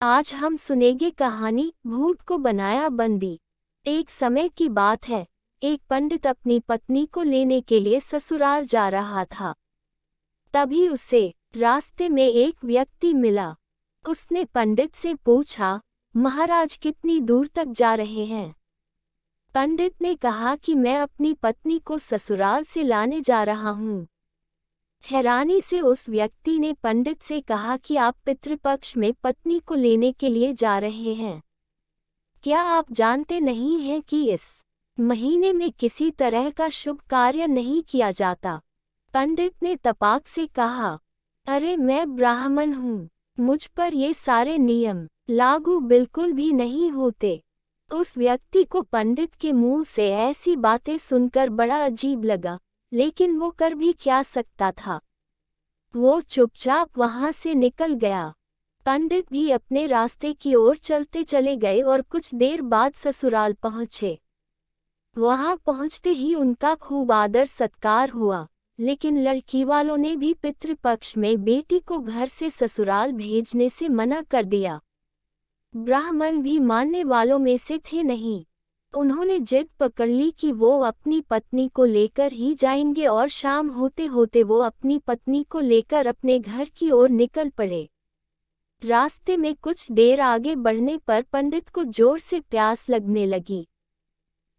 आज हम सुनेंगे कहानी भूत को बनाया बंदी। एक समय की बात है, एक पंडित अपनी पत्नी को लेने के लिए ससुराल जा रहा था। तभी उसे रास्ते में एक व्यक्ति मिला। उसने पंडित से पूछा, महाराज कितनी दूर तक जा रहे हैं? पंडित ने कहा कि मैं अपनी पत्नी को ससुराल से लाने जा रहा हूँ। हैरानी से उस व्यक्ति ने पंडित से कहा कि आप पितृपक्ष में पत्नी को लेने के लिए जा रहे हैं। क्या आप जानते नहीं हैं कि इस महीने में किसी तरह का शुभ कार्य नहीं किया जाता? पंडित ने तपाक से कहा, अरे मैं ब्राह्मण हूँ, मुझ पर ये सारे नियम लागू बिल्कुल भी नहीं होते। उस व्यक्ति को पंडित के मुंह से ऐसी बातें सुनकर बड़ा अजीब लगा, लेकिन वो कर भी क्या सकता था। वो चुपचाप वहां से निकल गया। पंडित भी अपने रास्ते की ओर चलते चले गए और कुछ देर बाद ससुराल पहुंचे। वहां पहुंचते ही उनका खूब आदर सत्कार हुआ, लेकिन लड़की वालों ने भी पितृपक्ष में बेटी को घर से ससुराल भेजने से मना कर दिया। ब्राह्मण भी मानने वालों में से थे नहीं। उन्होंने जिद पकड़ ली कि वो अपनी पत्नी को लेकर ही जाएंगे और शाम होते होते वो अपनी पत्नी को लेकर अपने घर की ओर निकल पड़े। रास्ते में कुछ देर आगे बढ़ने पर पंडित को जोर से प्यास लगने लगी।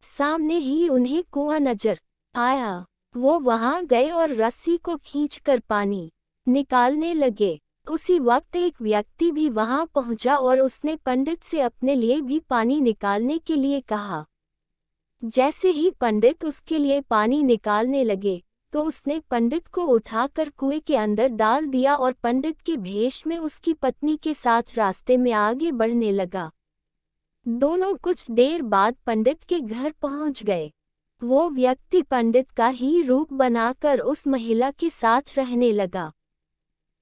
सामने ही उन्हें कुआं नजर आया। वो वहां गए और रस्सी को खींचकर पानी निकालने लगे। उसी वक्त एक व्यक्ति भी वहां पहुंचा और उसने पंडित से अपने लिए भी पानी निकालने के लिए कहा। जैसे ही पंडित उसके लिए पानी निकालने लगे, तो उसने पंडित को उठाकर कुएं के अंदर डाल दिया और पंडित के भेष में उसकी पत्नी के साथ रास्ते में आगे बढ़ने लगा। दोनों कुछ देर बाद पंडित के घर पहुंच गए। वो व्यक्ति पंडित का ही रूप बनाकर उस महिला के साथ रहने लगा।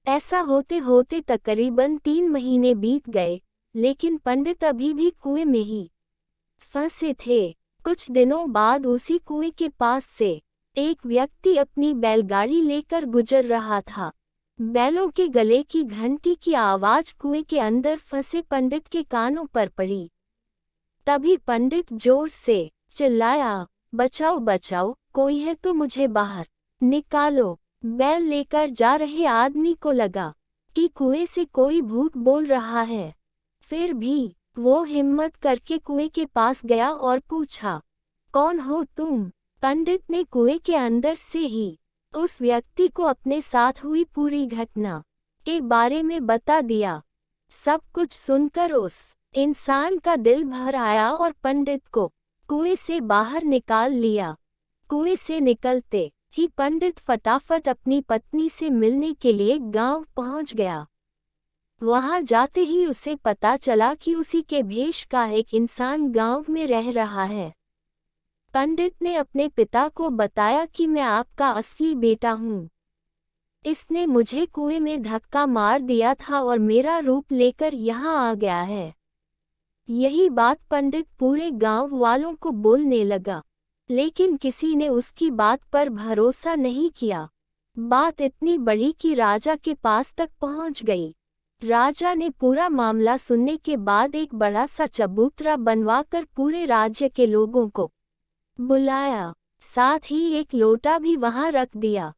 ऐसा होते होते तकरीबन 3 महीने बीत गए, लेकिन पंडित अभी भी कुएं में ही फंसे थे। कुछ दिनों बाद उसी कुएं के पास से एक व्यक्ति अपनी बैलगाड़ी लेकर गुजर रहा था। बैलों के गले की घंटी की आवाज कुएं के अंदर फंसे पंडित के कानों पर पड़ी। तभी पंडित जोर से चिल्लाया, बचाओ बचाओ, कोई है तो मुझे बाहर निकालो। बैल लेकर जा रहे आदमी को लगा कि कुएं से कोई भूत बोल रहा है। फिर भी वो हिम्मत करके कुएं के पास गया और पूछा, कौन हो तुम? पंडित ने कुएं के अंदर से ही उस व्यक्ति को अपने साथ हुई पूरी घटना के बारे में बता दिया। सब कुछ सुनकर उस इंसान का दिल भर आया और पंडित को कुएं से बाहर निकाल लिया। कुएं से निकलते ही पंडित फटाफट अपनी पत्नी से मिलने के लिए गांव पहुंच गया। वहां जाते ही उसे पता चला कि उसी के भेष का एक इंसान गांव में रह रहा है। पंडित ने अपने पिता को बताया कि मैं आपका असली बेटा हूँ। इसने मुझे कुएं में धक्का मार दिया था और मेरा रूप लेकर यहाँ आ गया है। यही बात पंडित पूरे गांव वालों को बोलने लगा, लेकिन किसी ने उसकी बात पर भरोसा नहीं किया। बात इतनी बड़ी कि राजा के पास तक पहुंच गई। राजा ने पूरा मामला सुनने के बाद एक बड़ा सा चबूतरा बनवाकर पूरे राज्य के लोगों को बुलाया। साथ ही एक लोटा भी वहां रख दिया।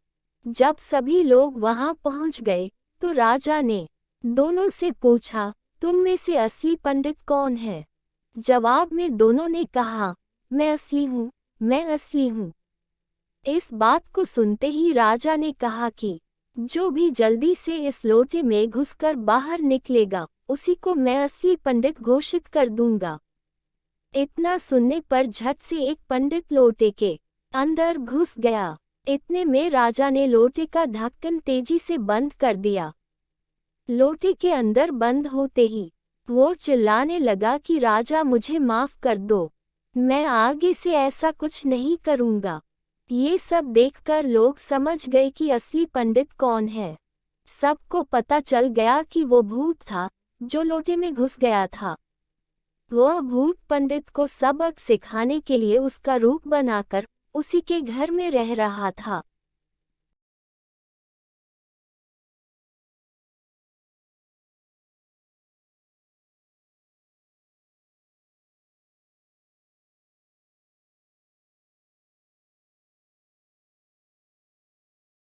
जब सभी लोग वहां पहुंच गए, तो राजा ने दोनों से पूछा, तुम में से असली पंडित कौन है? जवाब में दोनों ने कहा, मैं असली हूँ, मैं असली हूँ। इस बात को सुनते ही राजा ने कहा कि जो भी जल्दी से इस लोटे में घुसकर बाहर निकलेगा, उसी को मैं असली पंडित घोषित कर दूंगा। इतना सुनने पर झट से एक पंडित लोटे के अंदर घुस गया। इतने में राजा ने लोटे का ढक्कन तेजी से बंद कर दिया। लोटे के अंदर बंद होते ही वो चिल्लाने लगा कि राजा मुझे माफ कर दो, मैं आगे से ऐसा कुछ नहीं करूंगा। ये सब देखकर लोग समझ गए कि असली पंडित कौन है। सबको पता चल गया कि वो भूत था जो लोटे में घुस गया था। वह भूत पंडित को सबक सिखाने के लिए उसका रूप बनाकर उसी के घर में रह रहा था।